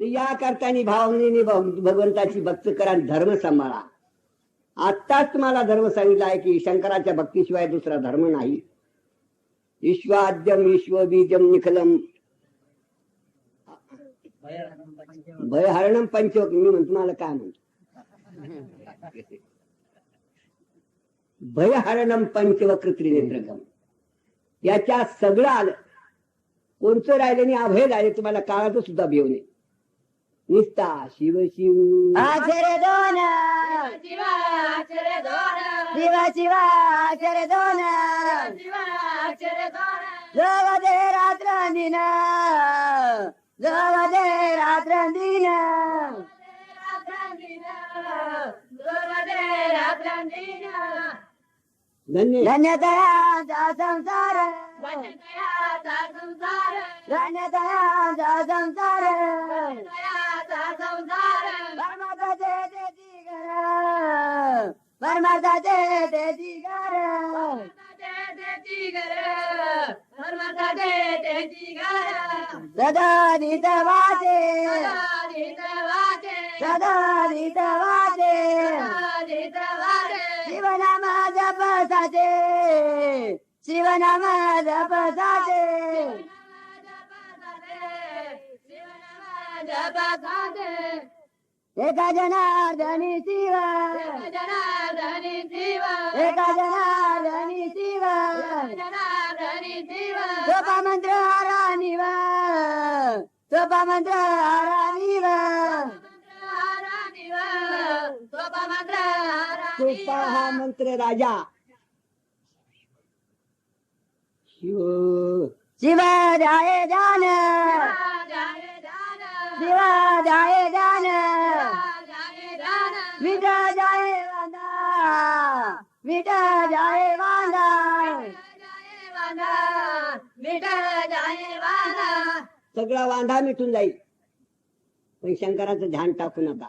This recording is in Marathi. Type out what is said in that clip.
तर या करताना भावनेने भगवंताची भक्ती करा, धर्म सांभाळा. आत्ताच तुम्हाला धर्म सांगितला आहे की शंकराच्या भक्तीशिवाय दुसरा धर्म नाही. विश्वाद्यम विश्वबीजम निखलम भयहरणम पंचवक. मी म्हणतो तुम्हाला काय म्हणतो, भयहरणम पंचवक्र त्रिनेत्रकम. याच्या सगळं आलं, कोणचं राहिलं नाही, अभय राहिले. तुम्हाला काळाचं सुद्धा भेव नाही. निस्ता शिव शिव अक्षरे दोन शिव शिव अक्षरे दोन जव दे रात्र दिन जव दे रात्र दिन धन्य धन्यतयाचा संसार धन्यतयाचा संसार परमार्थाचे तेची घर परमार्थाचे तेची घर सदा नित वाचे सदा नित वाचे शिवनाम जपसाचे शिवनाम जपसाचे एका जनार्दनी शिव एका जनार्दनी शिव सोपा मंत्र हारानिव सोपा मंत्र हारानिव सोपा हा मंत्र राजा शिव शिव जाए जान शिव जाए जान मिट जाए वांदा मिट जाए वांदा सगळा वांधा मिटून जाईल. पण शंकराचं ध्यान टाकू नका.